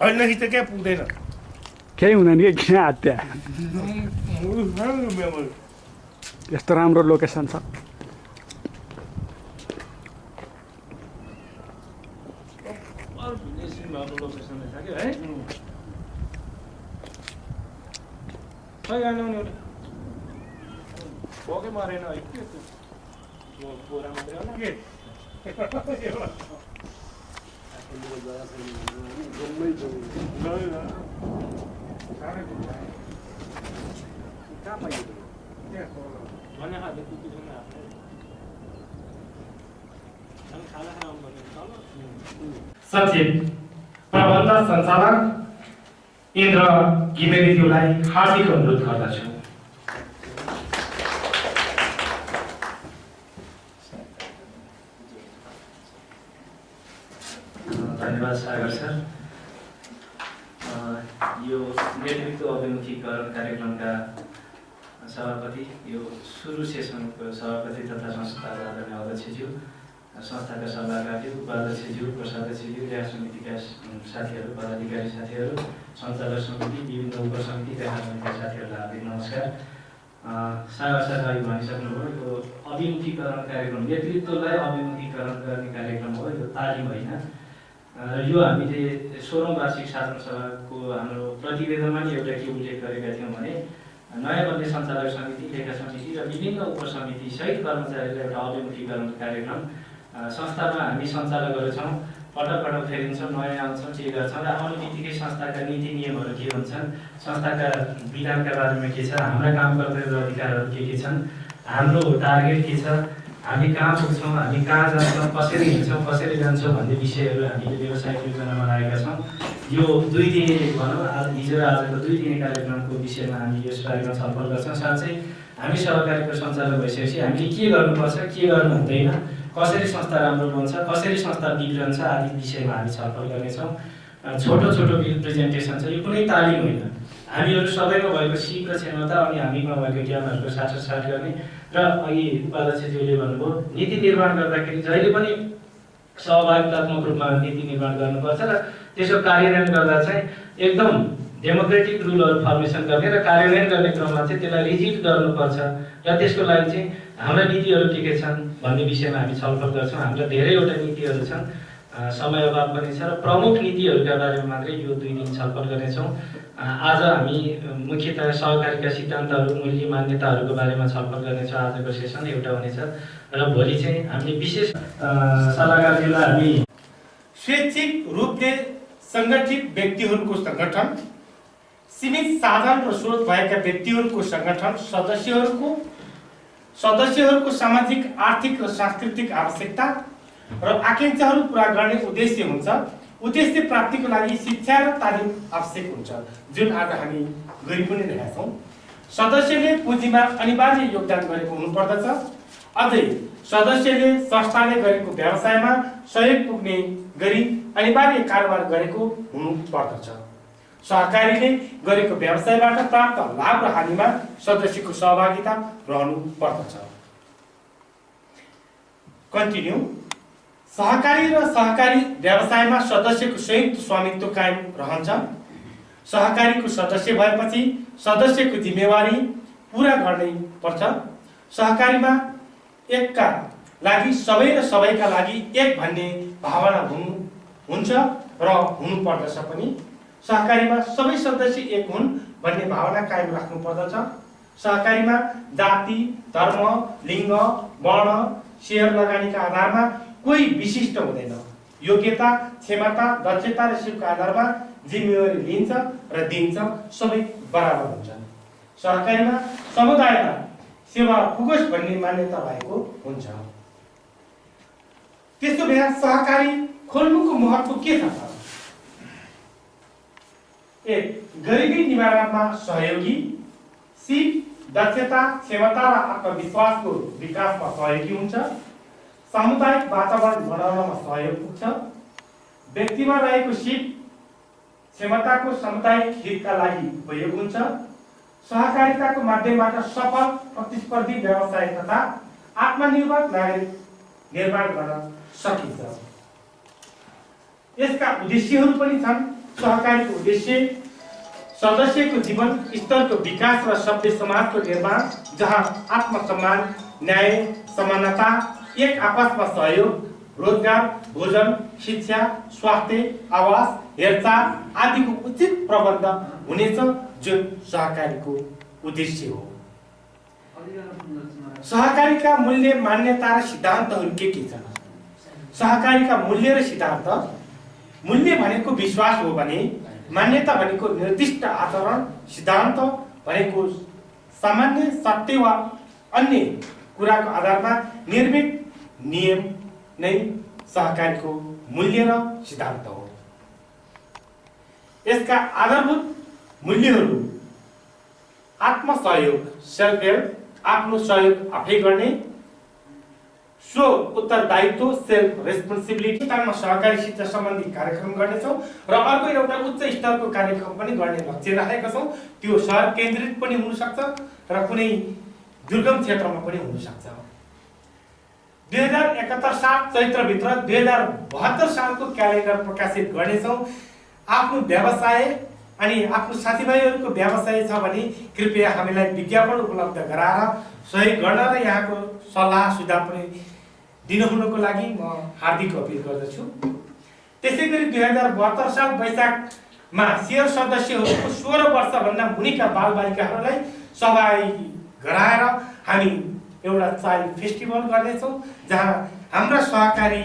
होइन कि त क्या पुग्दैन केही हुँदैन कि किन हत्या यस्तो राम्रो लोकेसन छ मारेन है के पोरा मात्रै होला के सचिव प्रबन्ध सञ्चालक इन्द्र घिमिरेज्यूलाई हार्दिक अनुरोध गर्दछु। धन्यवाद सागर सर। यो नेतृत्व अभिमुखीकरण कार्यक्रमका सभापति, यो सुरु सेसनको सभापति तथा संस्थाका आदरणीय अध्यक्षज्यू, संस्थाका सल्लाहकारज्यू, उपाध्यक्षज्यू, कोषाध्यक्षज्यू, ल्याब समितिका साथीहरू, पदाधिकारी साथीहरू, सञ्चालक समिति, विभिन्न उपसमितिका समितिका साथीहरूलाई हार्दिक नमस्कार। सागर सर अघि भनिसक्नुभयो, यो अभिमुखीकरण कार्यक्रम नेतृत्वलाई अभिमुखीकरण गर्ने कार्यक्रम हो, यो तालिम होइन। यो हामीले 16औं वार्षिक साधारण सभाको हाम्रो प्रतिवेदनमा नि एउटा के उल्लेख गरेका थियौँ भने नयाँ बन्ने सञ्चालक समिति, लेखा समिति र विभिन्न उपसमिति सहित कर्मचारीलाई एउटा अभिमुखीकरण कार्यक्रम संस्थामा हामी सञ्चालक छौँ। पटक पटक फेरिन्छौँ, नयाँ आउँछौँ, के गर्छौँ र आउने बित्तिकै संस्थाका नीति नियमहरू के हुन्छन्, संस्थाका विधानका बारेमा के छ, हाम्रा काम कर्तव्य अधिकारहरू के छन्, हाम्रो टार्गेट के छ, हामी कहाँ पुग्छौँ, हामी कहाँ जान्छौँ, कसरी हिँड्छौँ, कसरी जान्छौँ भन्ने विषयहरू हामीले व्यवसायिक योजना बनाएका छौँ। यो 2 दिने भनौँ हिजो र आजको 2 दिने कार्यक्रमको विषयमा हामी यसबारेमा छलफल गर्छौँ। साथै हामी सहकारीको सञ्चालक भइसकेपछि हामीले के गर्नुपर्छ, के गर्नु हुँदैन, कसरी संस्था राम्रो बन्छ, कसरी संस्था बिग्रन्छ आदि विषयमा हामी छलफल गर्नेछौँ। छोटो छोटो प्रेजेन्टेसन छ, यो कुनै तालिम होइन। हामीहरू सबैमा भएको सिप र क्षमता अनि हामीमा भएको ज्ञानहरूको साटासाट गर्ने र अघि उपाध्यक्षज्यूले भन्नुभयो नीति निर्माण गर्दाखेरि जहिले पनि सहभागितात्मक रूपमा नीति निर्माण गर्नुपर्छ र त्यसको कार्यान्वयन गर्दा चाहिँ एकदम डेमोक्रेटिक रुलहरू फर्मेसन गर्ने र कार्यान्वयन गर्ने क्रममा चाहिँ त्यसलाई रिजिड गर्नुपर्छ र त्यसको लागि चाहिँ हाम्रा नीतिहरू के छन् भन्ने विषयमा हामी छलफल गर्छौँ। हाम्रा धेरैवटा नीतिहरू छन्, समय अभाव पनि छ र प्रमुख नीतिहरूका बारेमा मात्रै यो 2 दिन छलफल गर्नेछौँ। आज हामी मुख्यतः सहकारीका सिद्धान्तहरू, मूल्य मान्यताहरूको बारेमा छलफल गर्नेछौँ। आजको सेसन एउटा हुनेछ र भोलि चाहिँ हामीले विशेष सल्लाहकारज्यूलाई हामी स्वैच्छिक रूपले सङ्गठित व्यक्तिहरूको सङ्गठन, सीमित साधन र स्रोत भएका व्यक्तिहरूको सङ्गठन, सदस्यहरूको सामाजिक, आर्थिक र सांस्कृतिक आवश्यकता र आकाङ्क्षाहरू पूरा गर्ने उद्देश्य हुन्छ। उद्देश्य प्राप्तिको लागि शिक्षा र तालिम आवश्यक हुन्छ, जुन आज हामी गरि पनि रहेका छौँ। सदस्यले पुँजीमा अनिवार्य योगदान गरेको हुनुपर्दछ। अझै सदस्यले संस्थाले गरेको व्यवसायमा सहयोग पुग्ने गरी अनिवार्य कारोबार गरेको हुनुपर्दछ। सहकारीले गरेको व्यवसायबाट प्राप्त लाभ र हानिमा सदस्यको सहभागिता रहनु पर्दछ। कन्टिन्यू। सहकारी र सहकारी व्यवसायमा सदस्यको संयुक्त स्वामित्व कायम रहन्छ। सहकारीको सदस्य भएपछि सदस्यको जिम्मेवारी पूरा गर्नै पर्छ। सहकारीमा एकका लागि सबै र सबैका लागि एक भन्ने भावना हुन्छ र हुनुपर्दछ पनि। सहकारीमा सबै सदस्य एक हुन् भन्ने भावना कायम राख्नु पर्दछ। सहकारीमा जाति, धर्म, लिङ्ग, वर्ण, सेयर लगानीका आधारमा कोही विशिष्ट हुँदैन। योग्यता, क्षमता, दक्षता र सिपका आधारमा जिम्मेवारी लिन्छ र दिन्छ, सबै बराबर हुन्छन्। सहकारीमा समुदायमा सेवा पुगोस् भन्ने मान्यता भएको हुन्छ। त्यसो भए सहकारी खोल्नुको महत्त्व के छ? 1. गरिबी निवारणमा सहयोगी, सिप, दक्षता, क्षमता र आत्मविश्वासको विकासमा सहयोगी हुन्छ। सामुदायिक वातावरण बनाउनमा सहयोग पुग्छ। व्यक्तिमा रहेको सिप, क्षमताको सामुदायिक हितका लागि उपयोग हुन्छ। सहकारिताको माध्यमबाट सफल, प्रतिस्पर्धी व्यवसाय तथा आत्मनिर्भर नागरिक निर्माण गर्न सकिन्छ। यसका उद्देश्यहरू पनि छन्। सहकारीको उद्देश्य सदस्यको जीवन स्तरको विकास र सभ्य समाजको निर्माण, जहाँ आत्मसम्मान, न्याय, समानता, एक आपसमा सहयोग, रोजगार, भोजन, शिक्षा, स्वास्थ्य, आवास, हेरचाह आदिको उचित प्रबन्ध हुनेछ, जुन सहकारीको उद्देश्य हो। सहकारीका मूल्य, मान्यता र सिद्धान्तहरू के छन्? सहकारीका मूल्य र सिद्धान्त: मूल्य भनेको विश्वास हो भने मान्यता भनेको निर्दिष्ट आचरण, सिद्धान्त भनेको सामान्य सत्य वा अन्य कुराको आधारमा निर्मित नियम नै सहकारीको मूल्य र सिद्धान्त हो। यसका आधारभूत मूल्यहरू आत्मसहयोग, सेल्फ हेल्प, आफ्नो सहयोग आफै गर्ने, स्व उत्तरदायित्व, सेल्फ रेस्पोन्सिबिलिटी, तामा सहकारी शिक्षा सम्बन्धी कार्यक्रम गर्नेछौँ र अर्को एउटा उच्च स्तरको कार्यक्रम पनि गर्ने लक्ष्य राखेका छौँ। त्यो शहर केन्द्रित पनि हुन सक्छ र कुनै दुर्गम क्षेत्रमा पनि हुन सक्छ। 2071 साल चैत्रभित्र 2072 सालको क्यालेन्डर प्रकाशित गर्नेछौँ। आफ्नो व्यवसाय अनि आफ्नो साथीभाइहरूको व्यवसाय छ भने कृपया हामीलाई विज्ञापन उपलब्ध गराएर सहयोग गर्न र यहाँको सल्लाह सुझाव पनि दिनुहुनको लागि म हार्दिक अपिल गर्दछु। त्यसै गरी 2072 साल वैशाखमा शेयर सदस्यहरूको 16 वर्षभन्दा मुनिका बालबालिकाहरूलाई सहभागी गराएर हामी एउटा चाइल्ड फेस्टिभल गर्नेछौँ, जहाँ हाम्रा सहकारी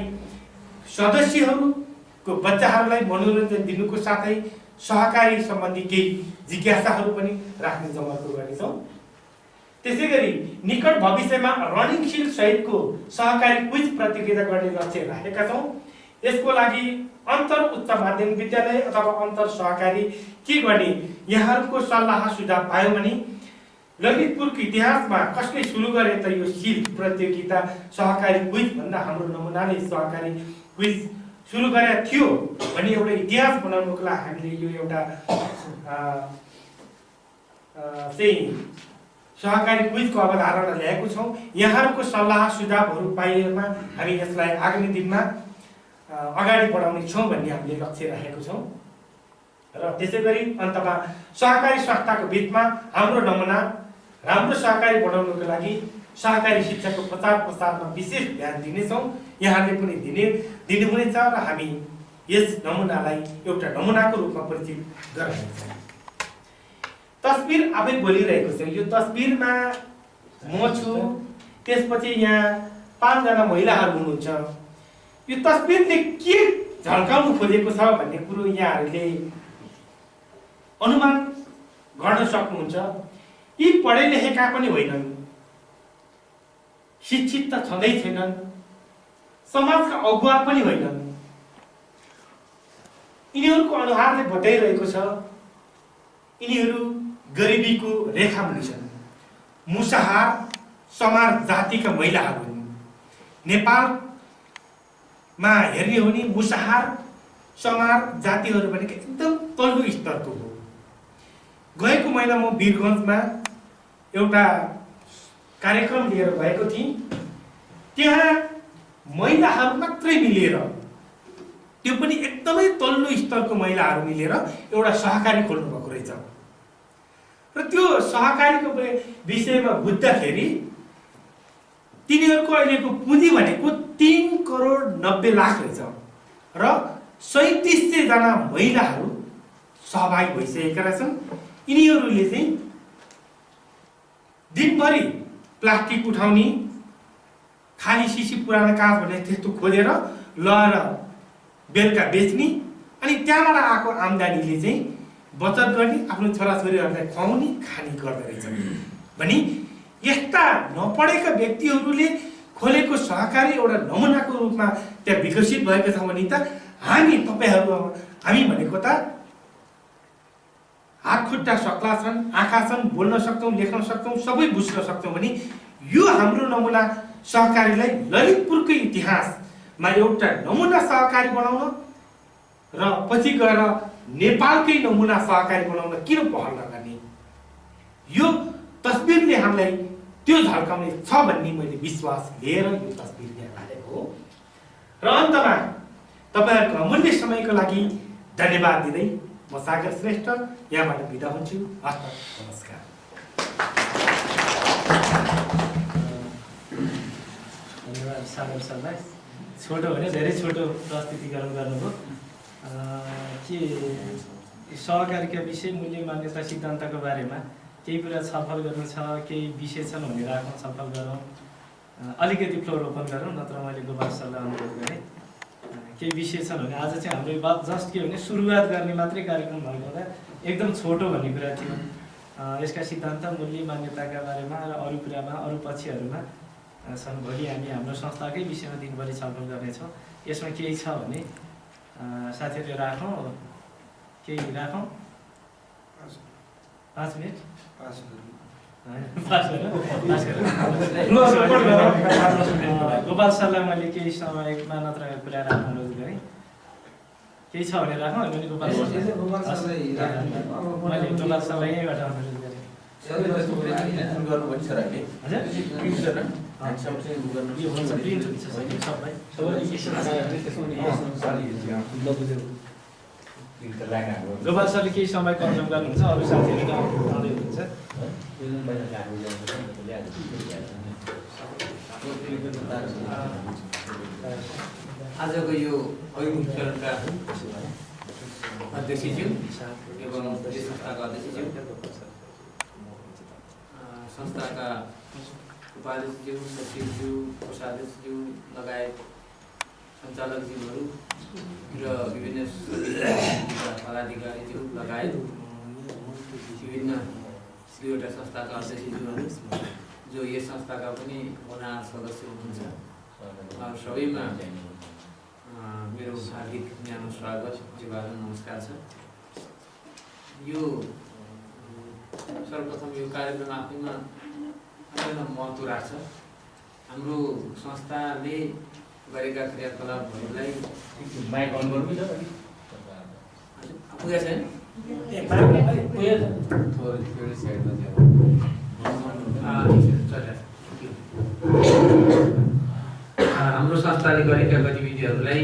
सदस्यहरूको बच्चाहरूलाई मनोरञ्जन दिनुको साथै सहकारी सम्बन्धी केही जिज्ञासाहरू पनि राख्ने जमर्को गर्नेछौँ। त्यसै गरी निकट भविष्यमा रनिङ सिल्ड सहितको सहकारी क्विज प्रतियोगिता गर्ने लक्ष्य राखेका छौँ। यसको लागि अन्तर उच्च माध्यमिक विद्यालय अथवा अन्तर सहकारी के गर्ने यहाँहरूको सल्लाह सुझाव पायौँ भने ललितपुरको इतिहासमा कसले सुरु गरे त यो सिल्ड प्रतियोगिता सहकारी क्विज भन्दा हाम्रो नमुनाले सहकारी क्विज सुरु गरेको थियो भने एउटा इतिहास बनाउनुको लागि हामीले यो एउटा चाहिँ सहकारी क्विजको अवधारणा ल्याएको छौँ। यहाँहरूको सल्लाह सुझावहरू पाइएमा हामी यसलाई आगामी दिनमा अगाडि बढाउने छौँ भन्ने हामीले लक्ष्य राखेको छौँ। र त्यसै गरी अन्तमा सहकारी संस्थाको बिचमा हाम्रो नमुना राम्रो सहकारी बनाउनको लागि सहकारी शिक्षाको प्रचार प्रसारमा विशेष ध्यान दिनेछौँ। यहाँले पनि दिनुहुनेछ र हामी यस नमुनालाई एउटा नमुनाको रूपमा परिचित गराउनेछौँ। तस्बिर आफै बोलिरहेको छ। यो तस्बिरमा म छु, त्यसपछि यहाँ 5 जना महिलाहरू हुनुहुन्छ। यो तस्बिरले के झल्काउनु खोजेको छ भन्ने कुरो यहाँहरूले अनुमान गर्न सक्नुहुन्छ। यी पढे लेखेका पनि होइनन्, शिक्षित त छँदै छैनन्, समाजका अगुवा पनि होइनन्। यिनीहरूको अनुहारले बताइरहेको छ यिनीहरू गरिबीको रेखा मुनि छन्। मुसाहार समार जातिका महिलाहरू हुन्। नेपालमा हेर्ने हो भने मुसाहार समार जातिहरू भनेको एकदम तल्लो स्तरको हो। गएको महिना म वीरगञ्जमा एउटा कार्यक्रम लिएर गएको थिएँ। त्यहाँ महिलाहरू मात्रै मिलेर, त्यो पनि एकदमै तल्लो स्तरको महिलाहरू मिलेर एउटा सहकारी खोल्नु भएको रहेछ। र त्यो सहकारीको विषयमा बुझ्दाखेरि तिनीहरूको अहिलेको पुँजी भनेको 3 करोड 90 लाख रहेछ र 3700 जना महिलाहरू सहभागी भइसकेका रहेछन्। यिनीहरूले चाहिँ दिनभरि प्लास्टिक उठाउने, खाली सिसी पुरानो काँच भने त्यस्तो खोजेर लगेर बेलुका बेच्ने अनि त्यहाँबाट आएको आम्दानीले चाहिँ बचत गर्ने, आफ्नो छोराछोरीहरूलाई खुवाउने, खाने गर्दो रहेछ भने यस्ता नपढेका व्यक्तिहरूले खोलेको सहकारी एउटा नमुनाको रूपमा त्यहाँ विकसित भएको छ भने त हामी भनेको त हात खुट्टा सक्ला छन्, आँखा छन्, बोल्न सक्छौँ, लेख्न सक्छौँ, सबै बुझ्न सक्छौँ भने यो हाम्रो नमुना सहकारीलाई ललितपुरको इतिहासमा एउटा नमुना सहकारी बनाउन र पछि गएर नेपालकै नमुना सहकारी बनाउन किन पहल नगर्ने? यो तस्बिरले हामीलाई त्यो झल्काउने छ भन्ने मैले विश्वास लिएर यो तस्बिर यहाँ हालेको हो। र अन्तमा तपाईँहरूको अमूल्य समयको लागि धन्यवाद दिँदै म सागर श्रेष्ठ यहाँबाट बिदा हुन्छु। हस्त नमस्कार। धन्यवाद सागर सरलाई। छोटो भने धेरै छोटो प्रस्तुतिकरण गर्नुभयो। के सहकारीका विषय मूल्य मान्यता सिद्धान्तको बारेमा केही कुरा छलफल गर्नु छ, केही विषय छन् भने राखौँ, छलफल गरौँ, अलिकति फ्लोर ओपन गरौँ। नत्र मैले गोपाल सरलाई अनुरोध गरेँ केही विषय छन् भने आज चाहिँ हाम्रो बात जस्ट के भने सुरुवात गर्ने मात्रै कार्यक्रम भएको हुँदा एकदम छोटो भन्ने कुरा थियो। यसका सिद्धान्त मूल्य मान्यताका बारेमा र अरू कुरामा अरू पक्षहरूमा छन्। भोलि हामी हाम्रो संस्थाकै विषयमा दिनभरि छलफल गर्नेछौँ। यसमा केही छ भने साथीहरूले राखौँ, केही राखौँ। 5 मिनट गोपाल सरलाई मैले केही समयमा नत्र कुरा राख्न अनुरोध गरेँ। केही छ भने राखौँ। मैले गोपाल सरलाई यहीँबाट अनुरोध गरेँ। गोपाल सरले केही समय कन्ज्युम गर्नुहुन्छ, अरू साथीहरू आउँदै हुनुहुन्छ। आजको यो अभिमुखीकरणका अध्यक्षज्यू एवं संस्थाका अध्यक्षज्यू, संस्थाका उपाध्यक्षज्यू, सचिवज्यू, कोषाध्यक्षज्यू लगायत सञ्चालकज्यूहरू र विभिन्न पदाधिकारीज्यू लगायत विभिन्न 2वटा संस्थाका अध्यक्षज्यूहरू जो यस संस्थाका पनि होनहार सदस्य हुनुहुन्छ, सबैमा मेरो हार्दिक न्यानो स्वागत, अभिवादन, नमस्कार छ। यो सर्वप्रथम यो कार्यक्रम आफैमा अत्यन्त महत्त्व राख्छ। हाम्रो संस्थाले गरेका क्रियाकलापहरूलाई माइक अन गर्नु छ पुगेछ हैन? हाम्रो संस्थाले गरेका गतिविधिहरूलाई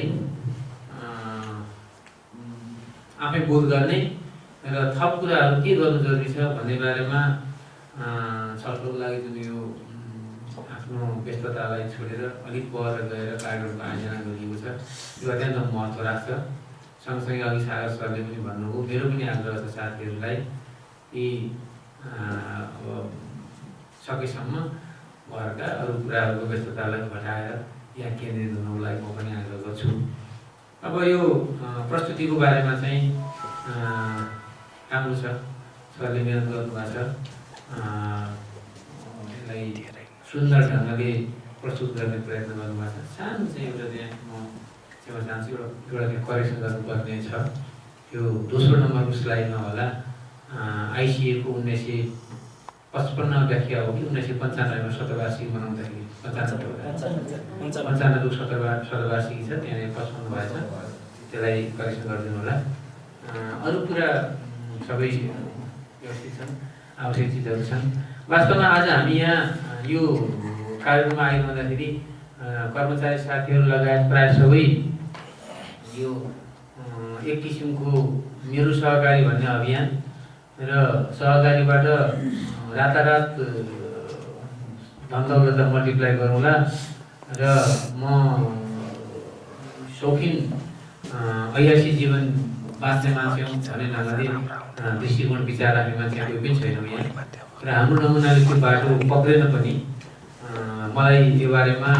आफै बोध गर्ने र थप कुराहरू के गर्नु जरुरी छ भन्ने बारेमा छलफलको लागि जुन यो आफ्नो व्यस्ततालाई छोडेर अलिक पर गएर कार्यक्रमको आयोजना गरिएको छ, यो अत्यन्त महत्त्व राख्छ। सँगसँगै अघि सागर सरले पनि भन्नुभयो, मेरो पनि आग्रह छ साथीहरूलाई यी सकेसम्म घरका अरू कुराहरूको व्यस्ततालाई घटाएर यहाँ केन्द्रित हुनुको लागि म पनि आग्रह गर्छु। अब यो प्रस्तुतिको बारेमा चाहिँ राम्रो छ, सरले मेहनत गर्नुभएको छ। यसलाई सुन्दर ढङ्गले प्रस्तुत गर्ने प्रयत्न गर्नुभएको छ। सानो चाहिँ एउटा त्यहाँ म क्षमा चाहन्छु, एउटा त्यहाँ करेक्सन गर्नुपर्ने छ। यो दोस्रो नम्बरको स्लाइडमा होला आइसिएको 1955 व्याख्या हो कि 1995मा शतवार्षिकी मनाउँदाखेरि 95 शतवार्षिकी छ, त्यहाँनिर 55 भएछ, त्यसलाई करेक्सन गरिदिनु होला। अरू कुरा सबै व्यवस्थित छन्, आवश्यक चिजहरू छन्। वास्तवमा आज हामी यहाँ यो कार्यक्रममा आइरहँदाखेरि कर्मचारी साथीहरू लगायत प्राय सबै यो एक किसिमको मेरो सहकारी भन्ने अभियान र सहकारीबाट रातारात धनदौलतलाई मल्टिप्लाई गरौँला र म शौखिन ऐयासी जीवन बाँच्ने मान्छे हुँ भन्ने ढङ्गले दृष्टिकोण विचार राख्ने मान्छे कोही पनि छैनौँ यहाँ। र हाम्रो नमुनाले त्यो बाटो पक्रेन पनि मलाई यो बारेमा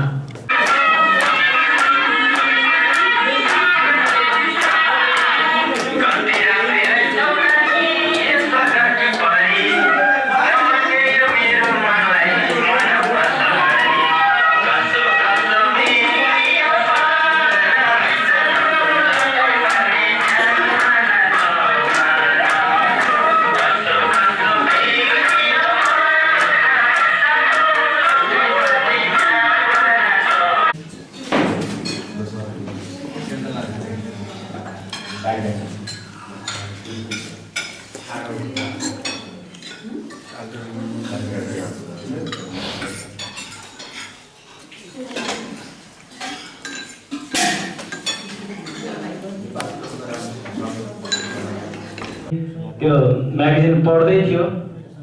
त्यो म्यागजिन पढ्दै थियो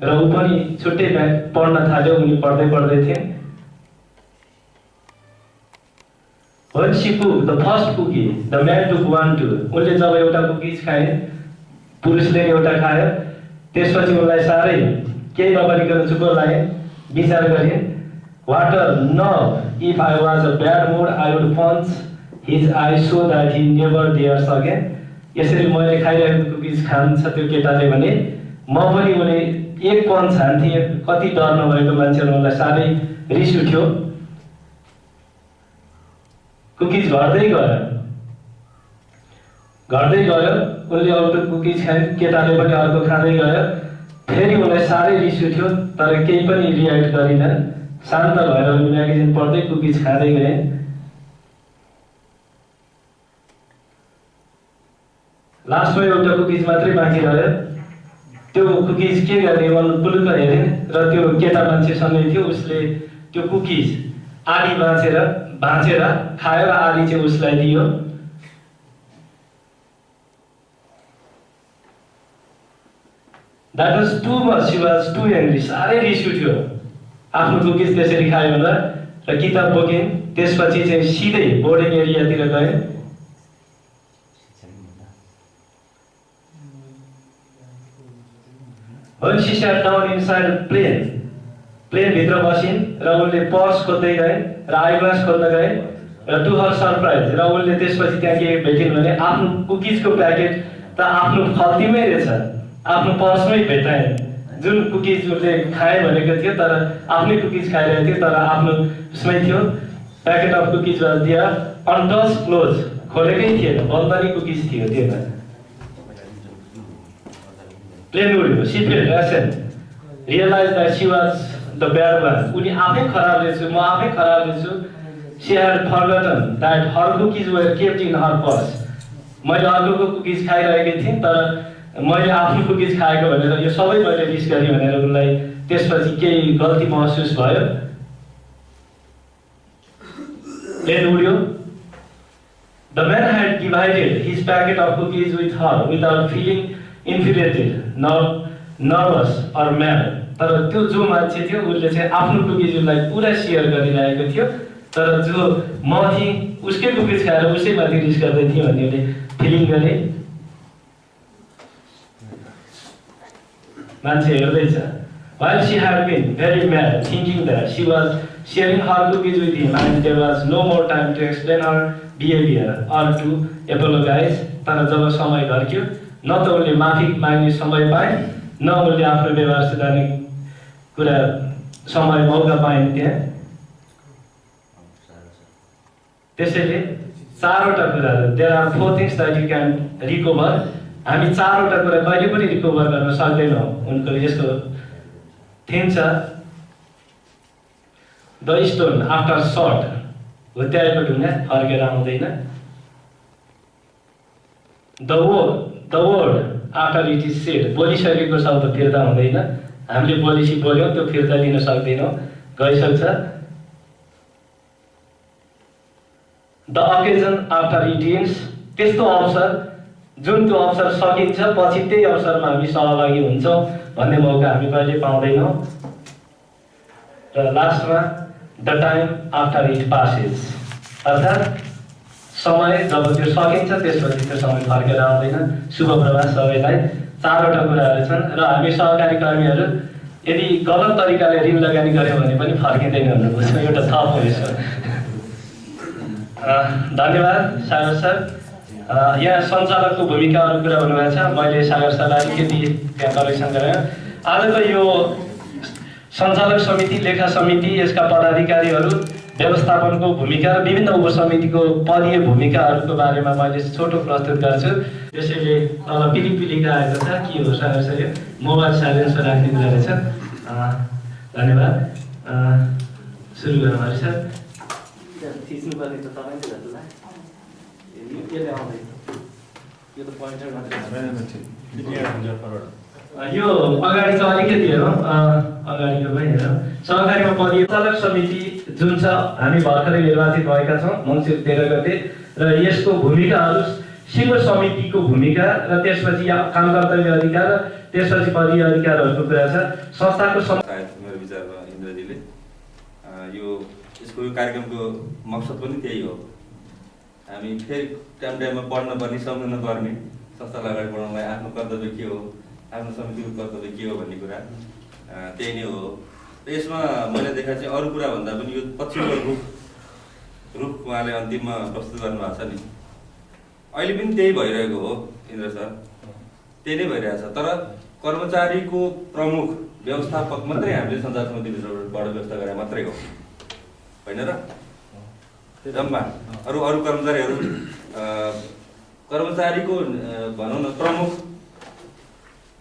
र ऊ पनि छुट्टै पढ्न थाल्यो, उनी पढ्दै थिए। When she cooked the first cookie, the man took one too. उनले जब एउटा कुकीज खाए, पुरुषले एउटा खायो, त्यसपछि उनलाई साह्रै केही नगरिकन चुप लागे, विचार गरे, what a nerve! If I was a bad mood, I would punch his eyes so that he never dares again. यसरी मैले खाइरहेको कुकीज खान्छ त्यो केटाले भने म पनि उनी एक पञ्च हान्थे। कति डर नभएको मान्छेले उनलाई साह्रै रिस उठ्यो। कुकीज घट्दै गयो, उनले अर्को कुकीज खाए, केटाले पनि अर्को खाँदै गयो। फेरि उनलाई साह्रै रिस उठ्यो, तर केही पनि रियाक्ट गरिनन्। शान्त भएर उनी म्यागजिन पढ्दै कुकीज खाँदै गए। लास्टमा एउटा कुकीज मात्रै बाँकी रह्यो। त्यो कुकीज के गर्ने पुलुक्क हेरे र त्यो केटा मान्छेसँगै थियो, उसले त्यो कुकीज आधी भाँचेर खायो र आधी चाहिँ उसलाई दियो। That was too much. She was too angry. साह्रै रिस उठ्यो। आफ्नो कुकीज त्यसरी खायो र किताब बोकेँ। त्यसपछि चाहिँ सिधै बोर्डिङ एरियातिर गए। When she sat down inside a plane भित्र बसिन् र उनले पर्स खोज्दै गए र आइग्लास खोज्न गए र टु हर सरप्राइज र उनले त्यसपछि त्यहाँ के भेटिन् भने आफ्नो कुकीजको प्याकेट त आफ्नो खल्तीमै रहेछ, आफ्नो पर्समै भेटाए। जुन कुकीज उनले खाए भनेको थियो तर आफ्नै कुकीज खाइरहेको थियो, तर आफ्नो उसमै थियो। Packet of cookies was there, untouched close, खोलेकै थिएन, बन्द नै कुकीज थियो त्यसमा। प्लेन उड्यो। She felt ashamed, realized that she was the bad one. उनी आफै खराब रहेछ, म आफै खराब रहेछु। She had forgotten that her cookies were kept in her purse. मैले अर्कोको कुकीज खाइरहेको थिएँ, तर मैले आफ्नो कुकीज खाएको भनेर यो सबै मैले मिस गरेँ भनेर उनलाई त्यसपछि केही गल्ती महसुस भयो। प्लेन उड्यो। The man had divided his packet of cookies with her without feeling infuriated, nervous or mad. तर त्यो जो मान्छे थियो उसले चाहिँ आफ्नो कुकीज उसलाई पुरा सेयर गरिरहेको थियो, तर जो म थिएँ उसकै कुकीज खाएर उसै माथि रिस गर्दै थिएँ भन्ने उसले फिलिङ गरे। मान्छे हेर्दैछ। While she had been very mad, thinking that she was sharing her cookies with him and there was no more time to explain her behavior or to apologize. तर जब समय घर्क्यो, न त उनले माफी माग्ने समय पाए, न उनले आफ्नो व्यवहार सुधार्ने कुरा समय मौका पाइन् त्यहाँ। त्यसैले चारवटा कुराहरू, there are 4 things that you can recover. हामी चारवटा कुरा कहिले पनि रिकभर गर्न सक्दैनौँ। उनको यसको थिम छ, द स्टोन आफ्टर सर्ट, हुत्याएको ढुङ्गा फर्केर आउँदैन। The word after it is said, बोलिसकेको शब्द फिर्ता हुँदैन। हामीले बोलेपछि बोल्यौँ, त्यो फिर्ता लिन सक्दैनौँ, गइसक्छ। The occasion after it ends, त्यस्तो अवसर जुन त्यो अवसर सकिन्छ पछि त्यही अवसरमा हामी सहभागी हुन्छौँ भन्ने मौका हामी कहिले पाउँदैनौँ। र लास्टमा the time after it passes, अर्थात् समय जब त्यो सकिन्छ त्यसपछि त्यो समय फर्केर आउँदैन। शुभ प्रभात सबैलाई। चारवटा कुराहरू छन् र हामी सहकारी कर्मीहरू यदि गलत तरिकाले ऋण लगानी गऱ्यौँ भने पनि फर्किँदैन भन्नु बुझ्छ। एउटा थप हो यसो। धन्यवाद सागर सर। यहाँ सञ्चालकको भूमिका अरू कुरा हुनुभएको छ, मैले सागर सरलाई अलिकति त्यहाँ करेक्सन गरेँ। आजको यो सञ्चालक समिति, लेखा समिति, यसका पदाधिकारीहरू, व्यवस्थापनको भूमिका र विभिन्न उपसमितिको पदीय भूमिकाहरूको बारेमा मैले छोटो प्रस्तुत गर्छु। त्यसैले तल पिलिका आएको छ, के हो सागर सर? यो मोबाइल साइलेन्समा राख्ने कुरा रहेछ। धन्यवाद। सुरु गरौँ हरि सर। थिच्नुपर्ने त तपाईँले जस्तो यसले आउँदैन, यो त पोइन्टर मात्रै। यो अगाडि चाहिँ अलिकति हेरौँ, अगाडिको पनि हेरौँ। सहकारीमा पदीय सञ्चालक समिति जुन छ, हामी भर्खरै निर्वाचित भएका छौँ मङ्सिर 13 गते, र यसको भूमिकाहरू सिङ्गो समितिको भूमिका र त्यसपछि काम कर्तव्य अधिकार र त्यसपछि बढी अधिकारहरूको कुरा छ। संस्थाको मेरो विचारमा इन्द्रजीले यसको यो कार्यक्रमको मकसद पनि त्यही हो। हामी फेरि टाइममा पढ्न पर्ने, सम्झन पर्ने, संस्थालाई अगाडि बढाउनलाई आफ्नो कर्तव्य के हो, आफ्नो समितिको कर्तव्य के हो भन्ने कुरा त्यही नै हो। र यसमा मैले देखा चाहिँ अरू कुरा भन्दा पनि यो पछिल्लो रूप उहाँले अन्तिममा प्रस्तुत गर्नुभएको छ नि, अहिले पनि त्यही भइरहेको हो इन्द्र सर, त्यही नै भइरहेछ। तर कर्मचारीको प्रमुख व्यवस्थापक मात्रै हामीले सञ्चार समितिबाट व्यवस्था गरे मात्रै हो, होइन र? जम्मा अरू कर्मचारीहरू कर्मचारीको भनौँ न प्रमुख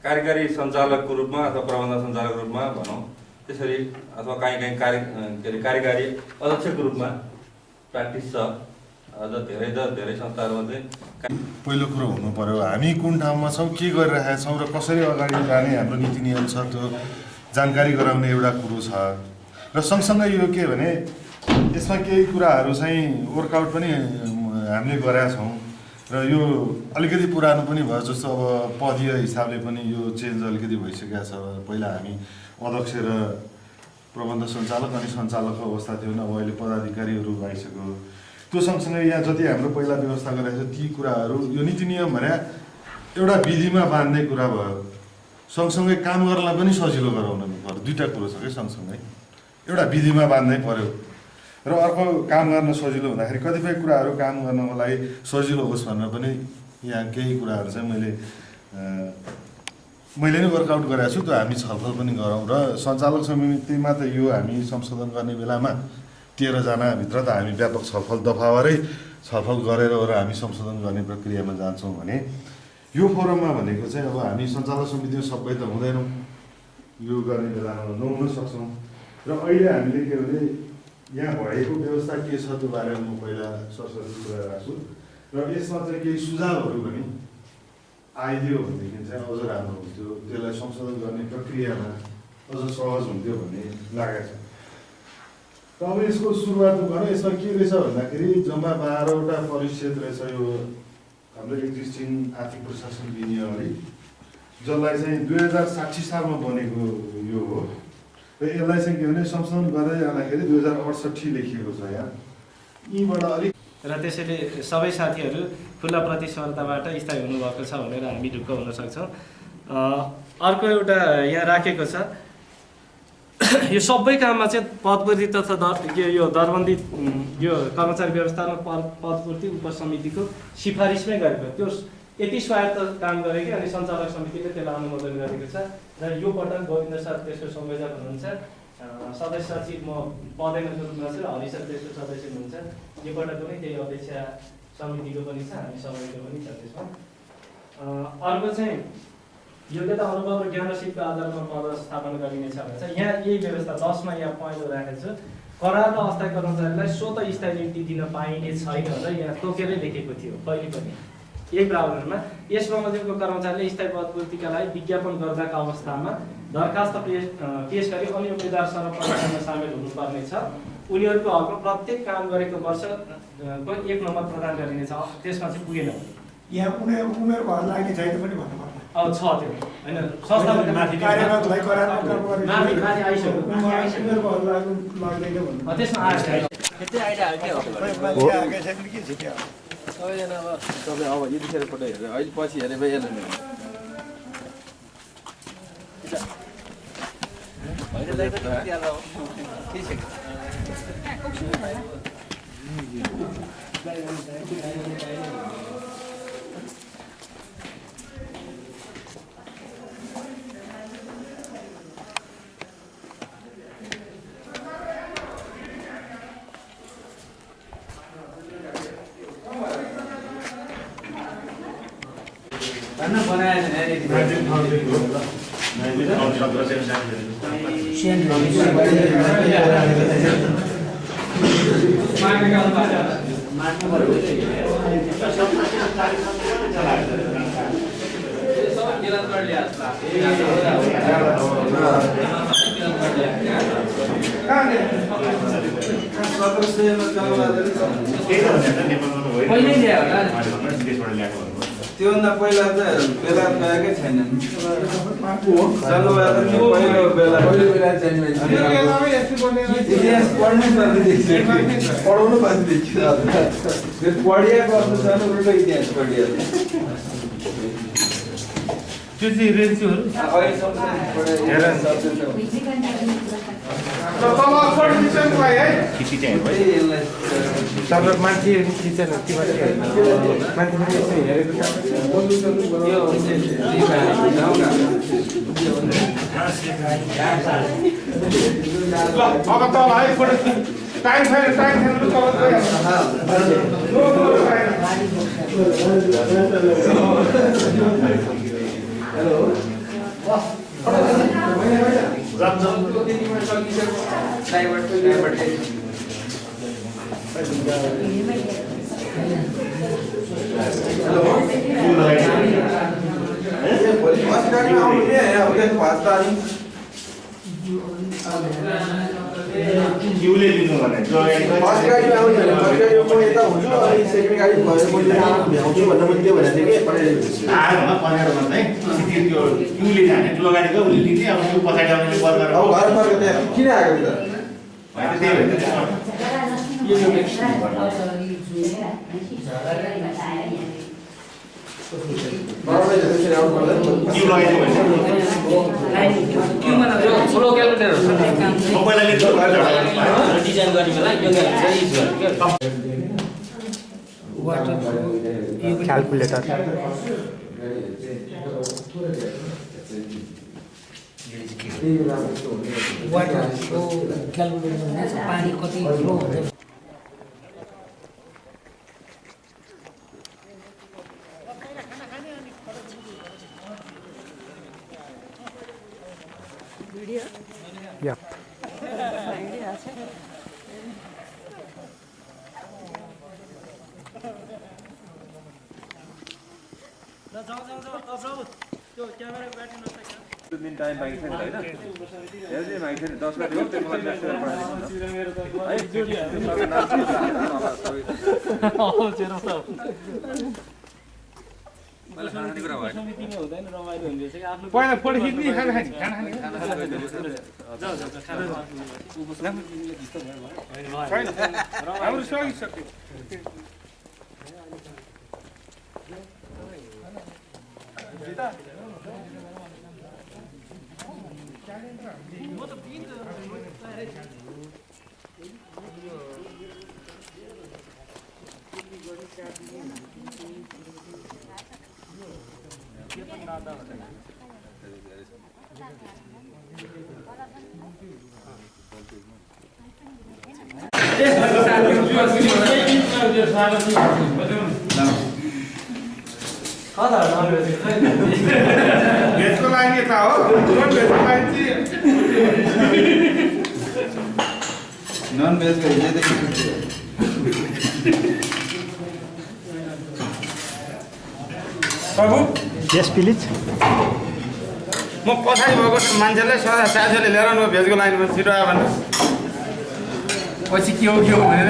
कार्यकारी सञ्चालकको रूपमा अथवा प्रबन्ध सञ्चालकको रूपमा भनौँ त्यसरी, अथवा कहीँ कार्यकारी अध्यक्षको रूपमा प्र्याक्टिस छ। अझ धेरै संस्थाहरूमा चाहिँ पहिलो कुरो हुनु पर्यो हामी कुन ठाउँमा छौँ, के गरिरहेका छौँ र कसरी अगाडि जाने हाम्रो नीति नियम छ, त्यो जानकारी गराउने एउटा कुरो छ। र सँगसँगै यो के भने यसमा केही कुराहरू चाहिँ वर्कआउट पनि हामीले गरेका छौँ र यो अलिकति पुरानो पनि भयो। जस्तो अब पदीय हिसाबले पनि यो चेन्ज अलिकति भइसकेको छ। पहिला हामी अध्यक्ष र प्रबन्ध सञ्चालक अनि सञ्चालकको अवस्था थियो भने अब अहिले पदाधिकारीहरू आइसक्यो। त्यो सँगसँगै यहाँ जति हाम्रो पहिला व्यवस्था गरेको छ ती कुराहरू, यो नीति नियम भने एउटा विधिमा बाँध्ने कुरा भयो, सँगसँगै काम गर्नलाई पनि सजिलो गराउनु पर्यो। दुईवटा कुरो छ कि सँगसँगै एउटा विधिमा बाँध्नै पर्यो र अर्को काम गर्न सजिलो हुँदाखेरि कतिपय कुराहरू काम गर्नको लागि सजिलो होस् भनेर पनि यहाँ केही कुराहरू चाहिँ मैले नै वर्कआउट गरेको छु। त्यो हामी छलफल पनि गरौँ र सञ्चालक समितिमा त यो हामी संशोधन गर्ने बेलामा 13 जनाभित्र त हामी व्यापक छलफल दफावारै छलफल गरेर हामी संशोधन गर्ने प्रक्रियामा जान्छौँ भने यो फोरममा भनेको चाहिँ अब हामी सञ्चालक समितिमा सबै त हुँदैनौँ, यो गर्ने बेलामा नहुन सक्छौँ। र अहिले हामीले के भने यहाँ भएको व्यवस्था के छ त्यो बारेमा म पहिला सरसर्ती कुरा राख्छु र यसमा चाहिँ केही सुझावहरू पनि आइदियो भनेदेखि चाहिँ अझ राम्रो हुन्थ्यो, त्यसलाई संशोधन गर्ने प्रक्रियामा अझ सहज हुन्थ्यो भन्ने लागेको छ। र अब यसको सुरुवात गरौँ। यसमा के रहेछ भन्दाखेरि जम्मा 12वटा परिषद रहेछ यो हाम्रो एक्जिस्टिङ आर्थिक प्रशासन विनियमले, जसलाई चाहिँ 2060 सालमा बनेको यो हो। र यसलाई चाहिँ के भने संशोधन गर्दै जाँदाखेरि 2068 लेखिएको छ यहाँ, यीबाट अलिक। र त्यसैले सबै साथीहरू खुल्ला प्रतिस्पर्धाबाट स्थायी हुनुभएको छ भनेर हामी ढुक्क हुन सक्छौँ। अर्को एउटा यहाँ राखेको छ, यो सबै काममा चाहिँ पदपूर्ति तथा यो दरबन्दी यो कर्मचारी व्यवस्थापन पदपूर्ति उपसमितिको सिफारिसमै गरेको, त्यो यति स्वायत्त काम गरे कि अनि सञ्चालक समितिले त्यसलाई अनुमोदन गरेको छ। र यो पटक गोविन्द सर त्यसको संयोजक हुनुहुन्छ, सदस्य सचिव म पदेनको रूपमा छु र हरि सर त्यसको सदस्य हुनुहुन्छ। यो पटक पनि त्यही अपेक्षा समितिको पनि छ, हामी सबैको पनि छ त्यसमा। अर्को चाहिँ योग्यता अनुभव र ज्ञान र सिपको आधारमा पदस्थापन गरिनेछ भनेर छ। यहाँ यही व्यवस्था 10मा यहाँ पहेँलो राखेको छु, करार र अस्थायी कर्मचारीलाई स्वत स्थायी नियुक्ति दिन पाइने छैन भनेर यहाँ तोकेरै लेखेको थियो पहिले पनि यही प्रावधानमा। यस बमोजिमको कर्मचारीले स्थायी पदपूर्तिका लागि विज्ञापन गर्दाका अवस्थामा दरखास्त पेश गरी अन्य उम्मेदवार सरप्रक्रियामा सामेल हुनुपर्नेछ। उनीहरूको हकमा प्रत्येक काम गरेको वर्षको 1 नम्बर प्रदान गरिनेछ। त्यसमा चाहिँ पुगेन, यहाँ उमेर भर लाग्ने छैन पनि भन्नुपर्छ। अब छ त्यो होइन, संस्थाको माथि कार्यरतलाई माथि आइसक्यो, उमेर भर लाग्दैन भन्नु त्यसमा आयो। त्यस्तै आइडिया के हो मान्छे आएका छैन के छ क्या सबैजना अब तपाईँ अब यतिखेर फोटो हेरेर अहिले पछि हेरे भइहाल्यो नि होइन के छ पहिले ल्यायो होला विदेशबाट ल्याएको भन्नुभयो त्योभन्दा पहिला त बेला गएकै छैनन् पहिलो बेला इतिहास पढ्नु पढाउनु पर्ने पढिया गर्नु छ उल्टो इतिहास पढिया त्यो चाहिँ रेन्चुहरू खिची चाहिँ तपाईँ मान्छे खिचेन अब तल है टाइम छैन जिउले दिनु भने फर्स्ट गाडीमा आउने भने फर्स्ट गाडीमा म यता हुन्छु अनि सेकेन्ड गाडी भयो म भ्याउँछु भनेर मैले त्यो भनेको थिएँ कि पनेर भन्दै त्यो जिउले जाने ठुलो गाडीको उसले लिने अब त्यो पछाडि आउने बदला अब घर फर्क त्यहाँ किन आएको त क्यालकुलेटर वाटरको क्यालकुलेटर हुनेछ पानी कति फ्लो हुन्छ Yep. दिन टाइम बाँकी छैन होइन हेर्दै बाँकी छैन 10 गते हो त्यो मलाई मेसेज पहिला फोटो खिच्ने खाना हाम्रो सकिसक्यो भेजको लागि त हो नन भेजको हिजोदेखि बाबु Yes, please. म पछाडि भएको मान्छेलाई साथीले लिएर आउनु भेजको लाइनमा छिटो आयो भने पछि के हो भनेर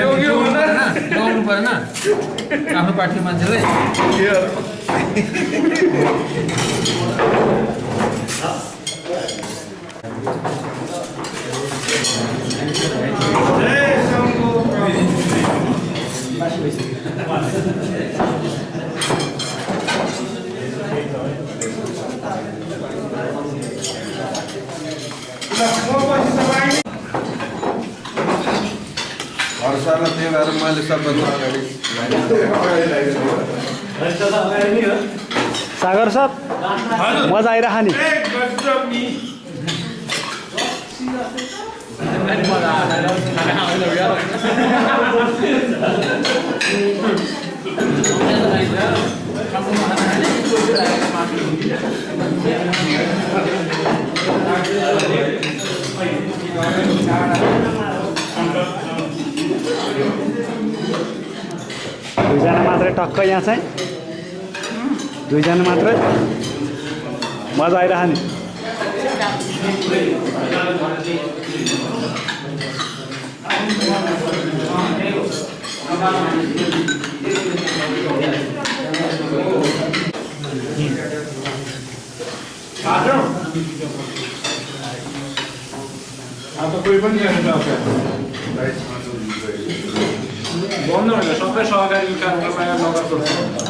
गाउनु परेन आफ्नो पार्टीको मान्छेलाई हरसालमा त्यो भएर मैले सबभन्दा अगाडि सागर साहब मजा आइरह नि दुईजना मात्रै टक्क यहाँ चाहिँ दुईजना मात्रै मजा आइरह नि कोही पनि बन्द होइन सबै सहकारी कार्यक्रममा नगर